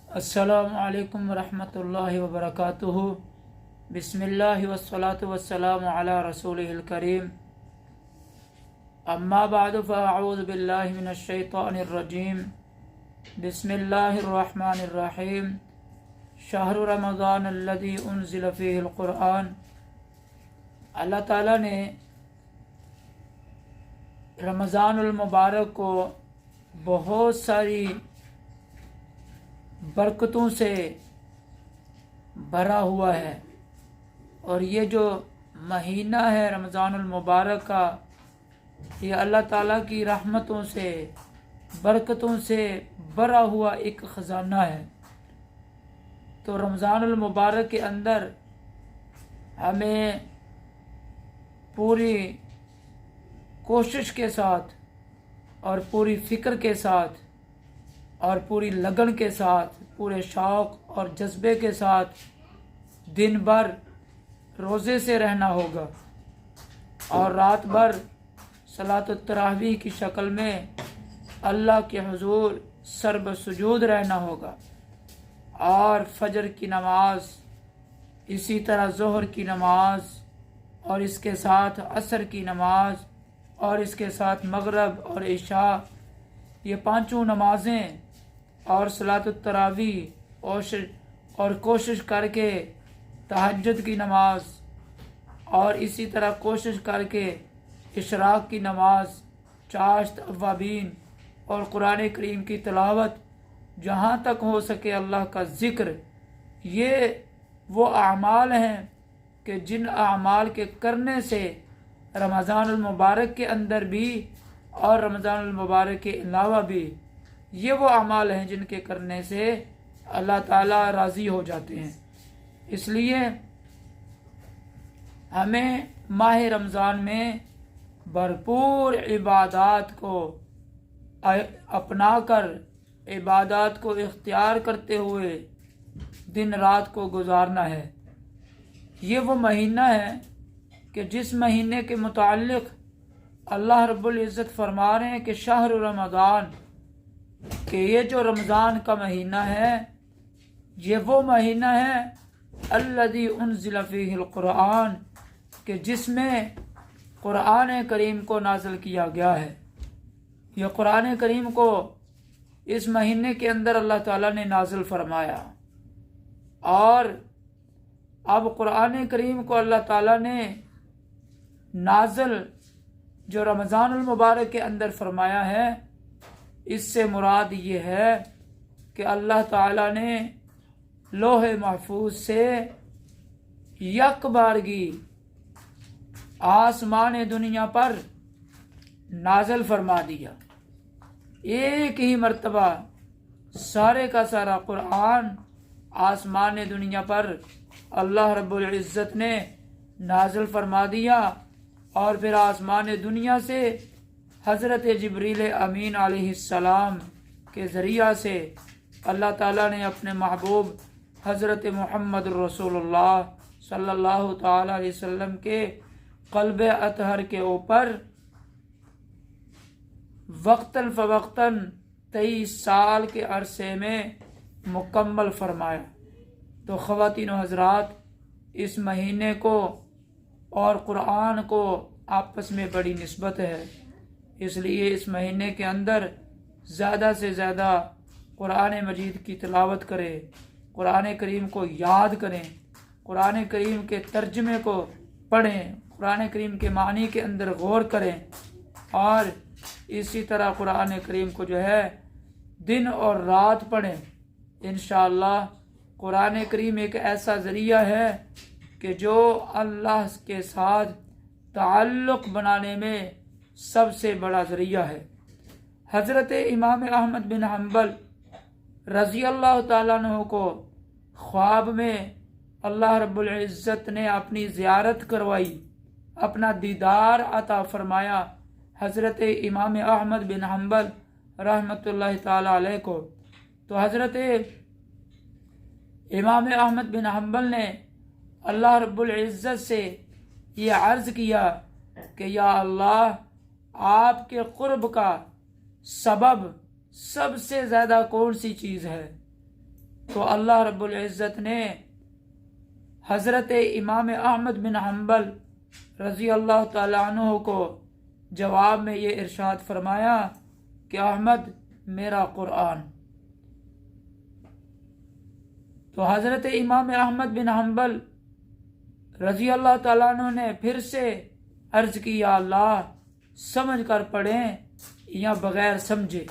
السلام علیکم ورحمۃ اللہ وبرکاتہ۔ بسم اللہ والصلاة والسلام علی رسولہ الکریم، اما بعد فاعوذ باللہ من الشیطان الرجیم، بسم اللہ الرحمن الرحیم۔ شہر رمضان الذی انزل فیہ القرآن۔ اللہ تعالیٰ نے رمضان المبارک کو بہت ساری برکتوں سے بھرا ہوا ہے، اور یہ جو مہینہ ہے رمضان المبارک کا، یہ اللہ تعالیٰ کی رحمتوں سے، برکتوں سے بھرا ہوا ایک خزانہ ہے۔ تو رمضان المبارک کے اندر ہمیں پوری کوشش کے ساتھ اور پوری فکر کے ساتھ اور پوری لگن کے ساتھ، پورے شوق اور جذبے کے ساتھ دن بھر روزے سے رہنا ہوگا، اور رات بھر صلاۃ التراویح کی شکل میں اللہ کے حضور سر سجود رہنا ہوگا، اور فجر کی نماز، اسی طرح ظہر کی نماز، اور اس کے ساتھ عصر کی نماز، اور اس کے ساتھ مغرب اور عشاء، یہ پانچوں نمازیں، اور صلاۃ التراویح اور کوشش کر کے تہجد کی نماز، اور اسی طرح کوشش کر کے اشراق کی نماز، چاشت، اوابین، اور قرآن کریم کی تلاوت، جہاں تک ہو سکے اللہ کا ذکر، یہ وہ اعمال ہیں کہ جن اعمال کے کرنے سے رمضان المبارک کے اندر بھی اور رمضان المبارک کے علاوہ بھی یہ وہ اعمال ہیں جن کے کرنے سے اللہ تعالیٰ راضی ہو جاتے ہیں۔ اس لیے ہمیں ماہ رمضان میں بھرپور عبادات کو اپنا کر، عبادات کو اختیار کرتے ہوئے دن رات کو گزارنا ہے۔ یہ وہ مہینہ ہے کہ جس مہینے کے متعلق اللہ رب العزت فرما رہے ہیں کہ شہر رمضان، کہ یہ جو رمضان کا مہینہ ہے یہ وہ مہینہ ہے الذی انزل فیہ القرآن، کہ جس میں قرآن کریم کو نازل کیا گیا ہے۔ یہ قرآن کریم کو اس مہینے کے اندر اللہ تعالیٰ نے نازل فرمایا، اور اب قرآن کریم کو اللہ تعالیٰ نے نازل جو رمضان المبارک کے اندر فرمایا ہے، اس سے مراد یہ ہے کہ اللہ تعالیٰ نے لوح محفوظ سے یک بارگی آسمان دنیا پر نازل فرما دیا۔ ایک ہی مرتبہ سارے کا سارا قرآن آسمان دنیا پر اللہ رب العزت نے نازل فرما دیا، اور پھر آسمان دنیا سے حضرت جبریل امین علیہ السلام کے ذریعہ سے اللہ تعالیٰ نے اپنے محبوب حضرت محمد رسول اللہ صلی اللہ تعالیٰ علیہ وسلم کے قلب اطہر کے اوپر وقتاً فوقتاً 23 سال کے عرصے میں مکمل فرمایا۔ تو خواتین و حضرات، اس مہینے کو اور قرآن کو آپس میں بڑی نسبت ہے، اس لیے اس مہینے کے اندر زیادہ سے زیادہ قرآن مجید کی تلاوت کریں، قرآن کریم کو یاد کریں، قرآن کریم کے ترجمے کو پڑھیں، قرآن کریم کے معنی کے اندر غور کریں، اور اسی طرح قرآن کریم کو جو ہے دن اور رات پڑھیں۔ انشاءاللہ قرآن کریم ایک ایسا ذریعہ ہے کہ جو اللہ کے ساتھ تعلق بنانے میں سب سے بڑا ذریعہ ہے۔ حضرت امام احمد بن حنبل رضی اللہ تعالیٰ عنہ کو خواب میں اللہ رب العزت نے اپنی زیارت کروائی، اپنا دیدار عطا فرمایا حضرت امام احمد بن حنبل رحمۃ اللہ تعالیٰ علیہ کو۔ تو حضرت امام احمد بن حنبل نے اللہ رب العزت سے یہ عرض کیا کہ یا اللہ، آپ کے قرب کا سبب سب سے زیادہ کون سی چیز ہے؟ تو اللہ رب العزت نے حضرت امام احمد بن حنبل رضی اللہ تعالیٰ عنہ کو جواب میں یہ ارشاد فرمایا کہ احمد میرا قرآن. تو حضرت امام احمد بن حنبل رضی اللہ تعالیٰ عنہ نے پھر سے عرض کی یا اللہ سمجھ کر پڑھیں یا بغیر سمجھے.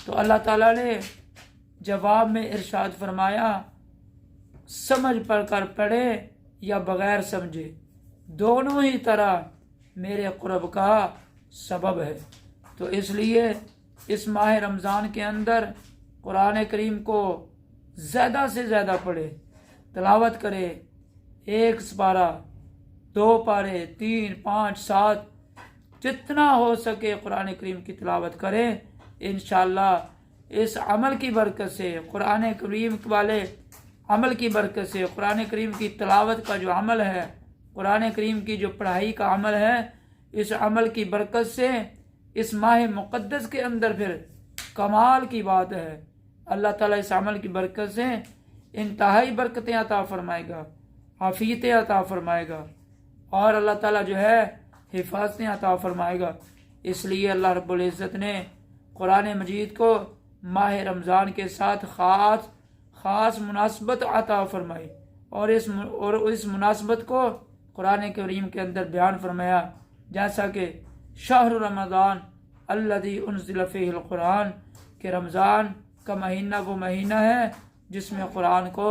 تو اللہ تعالیٰ نے جواب میں ارشاد فرمایا سمجھ پڑھ کر پڑھے یا بغیر سمجھے دونوں ہی طرح میرے قرب کا سبب ہے. تو اس لیے اس ماہ رمضان کے اندر قرآن کریم کو زیادہ سے زیادہ پڑھے، تلاوت کرے. 1 پارہ 2 پارے 3 5 7 جتنا ہو سکے قرآن کریم کی تلاوت کریں. انشاءاللہ اس عمل کی برکت سے، قرآن کریم والے عمل کی برکت سے، قرآن کریم کی تلاوت کا جو عمل ہے، قرآن کریم کی جو پڑھائی کا عمل ہے، اس عمل کی برکت سے اس ماہ مقدس کے اندر پھر کمال کی بات ہے. اللہ تعالیٰ اس عمل کی برکت سے انتہائی برکتیں عطا فرمائے گا، عافیتیں عطا فرمائے گا، اور اللہ تعالیٰ جو ہے حفاظتیں عطا فرمائے گا. اس لیے اللہ رب العزت نے قرآن مجید کو ماہ رمضان کے ساتھ خاص مناسبت عطا فرمائی، اور اس مناسبت کو قرآن کریم کے اندر بیان فرمایا، جیسا کہ شہر رمضان الذی انزل فیہ القرآن، کہ رمضان کا مہینہ وہ مہینہ ہے جس میں قرآن کو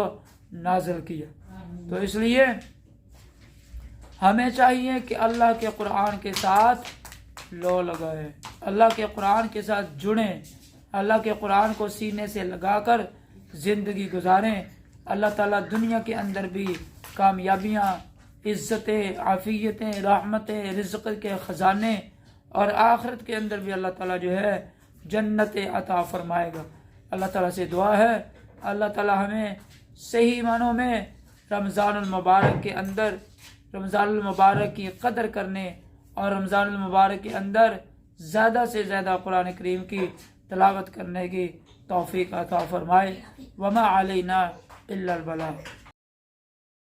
نازل کیا. تو اس لیے ہمیں چاہیے کہ اللہ کے قرآن کے ساتھ لو لگائیں، اللہ کے قرآن کے ساتھ جڑیں، اللہ کے قرآن کو سینے سے لگا کر زندگی گزاریں. اللہ تعالیٰ دنیا کے اندر بھی کامیابیاں، عزتیں، عافیتیں، رحمتیں، رزق کے خزانے، اور آخرت کے اندر بھی اللہ تعالیٰ جو ہے جنت عطا فرمائے گا. اللہ تعالیٰ سے دعا ہے اللہ تعالیٰ ہمیں صحیح معنوں میں رمضان المبارک کے اندر رمضان المبارک کی قدر کرنے اور رمضان المبارک کے اندر زیادہ سے زیادہ قرآن کریم کی تلاوت کرنے کی توفیق عطا فرمائے. وما علینا الا البلاغ.